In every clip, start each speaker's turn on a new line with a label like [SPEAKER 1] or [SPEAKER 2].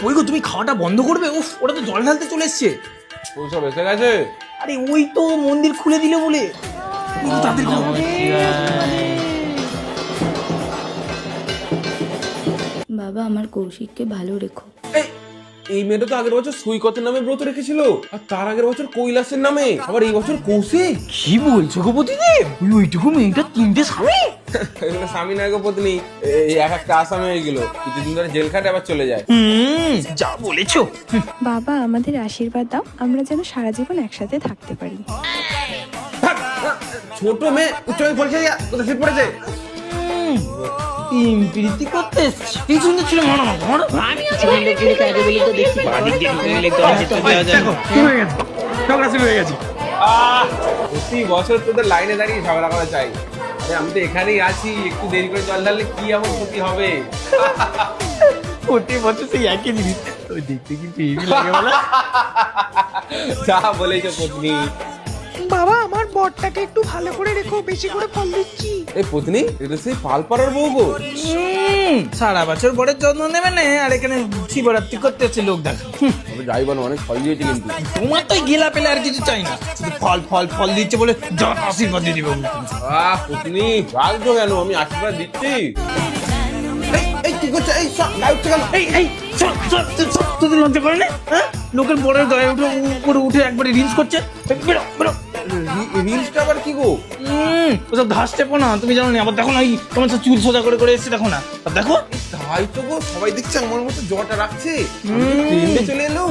[SPEAKER 1] ওই গো, তুমি খাওয়াটা বন্ধ করবে? উফ, ওটা তো জল ঢালতে চলে এসছে।
[SPEAKER 2] ওইসব এসে গেছে।
[SPEAKER 1] আরে ওই তো মন্দির খুলে দিলে বলে। তাদের
[SPEAKER 3] বাবা, আমার কৌশিককে ভালো রেখো।
[SPEAKER 2] এই মেয়েটা তো আগের বছর সৈকতের নামে ব্রত রেখেছিল, আর তার আগের বছর কৈলাসের নামে, আবার এই বছর কৌশিক।
[SPEAKER 1] কি বলছো গো প্রতিদেব? ওইটুকু মেয়েটা 3টে স্বামী?
[SPEAKER 2] এগুলো স্বামী নয় গো পত্নী, এই এক একটা আসামি হয়ে গেল, কিছুদিন ধরে জেল খাটে আবার চলে যায়।
[SPEAKER 1] যা বলেছো।
[SPEAKER 4] বাবা, আমাদের আশীর্বাদ দাও, আমরা যেন সারা জীবন একসাথে থাকতে পারি।
[SPEAKER 2] ছোট মেয়ে উচ্চ পরীক্ষা কোথায় সিট পড়েছে?
[SPEAKER 1] প্রীতি করতে এসছে। এই সুন্দর ছিল মানো মানো। আমি
[SPEAKER 2] প্রতি বছর তোদের লাইনে দাঁড়িয়ে ঝগড়া করা চাই। আরে আমি তো এখানেই আছি, একটু দেরি করে জল ঢাললে কি এমন ক্ষতি হবে?
[SPEAKER 1] প্রতি বছর সেই একই জিনিস। ওই দেখতে কিন্তু হেভি লাগে বলা।
[SPEAKER 2] যা বলেছো পত্নী।
[SPEAKER 5] বাবা, আমার বরটাকে একটু ভালো করে রেখো, বেশি করে ফল দিচ্ছি।
[SPEAKER 2] এই পত্নী, এটা সেই পালপাড়ার বউ গো।
[SPEAKER 1] সারা বছর বড়ের যত্ন নেবে না, আর এখানে শিবরাত্রি করতে আছে লোক দেখা।
[SPEAKER 2] তবে যাই বলো, অনেক ফল দিয়েছে কিন্তু।
[SPEAKER 1] তোমার তো গেলা পেলে আর কিছু চাই না, শুধু ফল ফল ফল দিচ্ছে বলে যা আশীর্বাদ দিয়ে দিবে।
[SPEAKER 2] পত্নী রাখছো কেন? আমি আশীর্বাদ দিচ্ছি। এই কি করছো? এই লাইট কেন?
[SPEAKER 1] এই তোদের লজ্জা করে না? হ্যাঁ, লোকের বড়ের গায়ে উঠে উপরে উঠে একবারে রিলস করছে। বেরো বেরো।
[SPEAKER 2] রিলসটা আবার কি গো?
[SPEAKER 1] ওসব ধাস টেপো না, তুমি জানো না। আবার দেখো না, এই তোমার চুল সোজা করে করে এসছে, দেখো না। আর দেখো,
[SPEAKER 2] তাই তো গো, সবাই দেখছে আমার মতো জটা রাখছে। ট্রেন্ডে চলে এলো।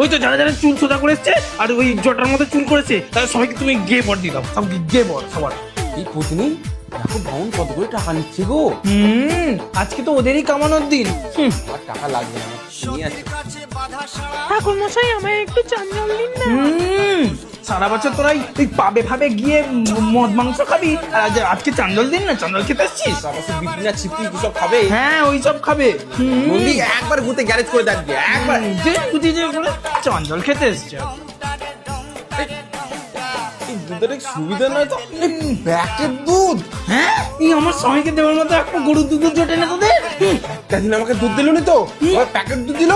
[SPEAKER 1] ওই তো যারা যারা চুল সোজা করে এসছে আর ওই জটার মতো চুল করেছে, তারা সবাইকে তুমি গে বর দিয়ে দাও। সব গে বর সবার।
[SPEAKER 2] এই পত্নী দেখো বাউন কত করে টাকা নিচ্ছে গো।
[SPEAKER 1] আজকে তো ওদেরই কামানোর দিন।
[SPEAKER 2] আর টাকা লাগবে না, নিয়ে আছে।
[SPEAKER 5] ঠাকুর মশাই, আমায় একটু চান জল দিন না।
[SPEAKER 1] সারা বছর তোরাই তুই পাবে ভাবে গিয়ে মদ মাংস খাবি, আর আজকে চান্দল দিন না, চান্দল খেতে আসছিস।
[SPEAKER 2] তারপর বিপি না ছিপি সব খাবে।
[SPEAKER 1] হ্যাঁ, ওই সব খাবে।
[SPEAKER 2] নন্দী একবার ঘুরতে গ্যারেজ করে দেখবি একবার।
[SPEAKER 1] চান্দল খেতে এসছে।
[SPEAKER 2] এই দুধের এক সুবিধা নয় তো, প্যাকেট দুধ।
[SPEAKER 1] হ্যাঁ, এই আমার স্বামীকে দেওয়ার মতো একটা গরুর দুধ জোটে না তোদের।
[SPEAKER 2] সেদিন আমাকে দুধ দিল নি তো, প্যাকেট দুধ দিল।